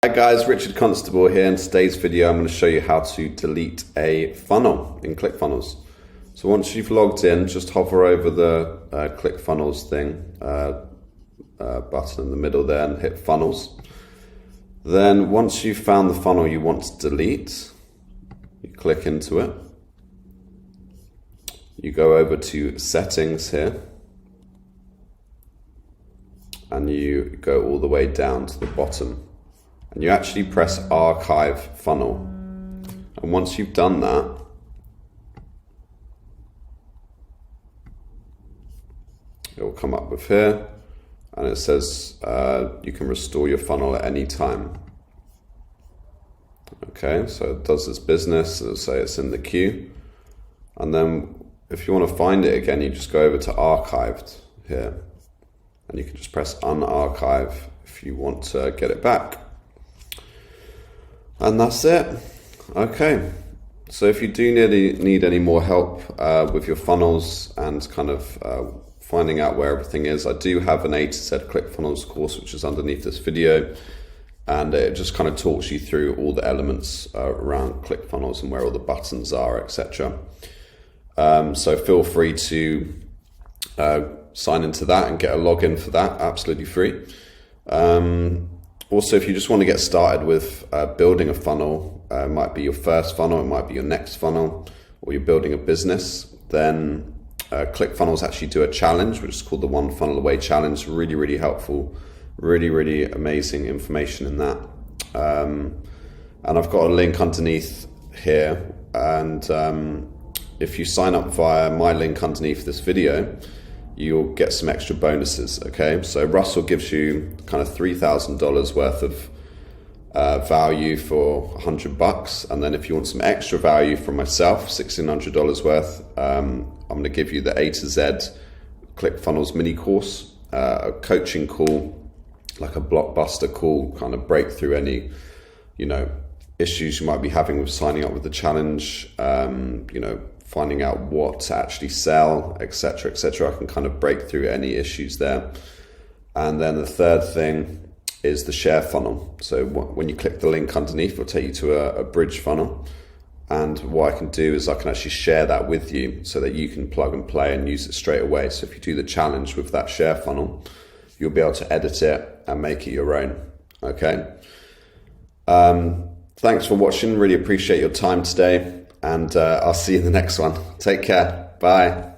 Hi guys, Richard Constable here. In today's video I'm going to show you how to delete a funnel in ClickFunnels. So once you've logged in, just hover over the ClickFunnels thing, button in the middle there, and hit funnels. Then once you've found the funnel you want to delete, you click into it. You go over to settings here and you go all the way down to the bottom. And you actually press archive funnel. And once you've done that, it will come up with here and it says you can restore your funnel at any time. Okay, so it does its business. It'll say it's in the queue. And then if you want to find it again, you just go over to archived here. And you can just press unarchive if you want to get it back. And that's it. Okay, so if you do need any more help with your funnels and kind of finding out where everything is, I do have an A-Z of Clickfunnels course which is underneath this video, and it just kind of talks you through all the elements around ClickFunnels and where all the buttons are, etc. So feel free to sign into that and get a login for that, absolutely free. Also, if you just want to get started with building a funnel, it might be your first funnel, it might be your next funnel, or you're building a business, then ClickFunnels actually do a challenge, which is called the One Funnel Away Challenge. Really, really helpful, really amazing information in that. And I've got a link underneath here, and if you sign up via my link underneath this video, you'll get some extra bonuses. Okay, so Russell gives you kind of $3,000 worth of value for $100, and then if you want some extra value from myself, $1,600 worth, I'm going to give you the A to Z ClickFunnels mini course, a coaching call, like a blockbuster call, kind of break through any issues you might be having with signing up with the challenge, finding out what to actually sell, etc., etc. I can kind of break through any issues there. And then the third thing is the share funnel. So when you click the link underneath, it'll take you to a bridge funnel. And what I can do is I can actually share that with you so that you can plug and play and use it straight away. So if you do the challenge with that share funnel, you'll be able to edit it and make it your own. Okay. Thanks for watching. Really appreciate your time today. And I'll see you in the next one. Take care. Bye.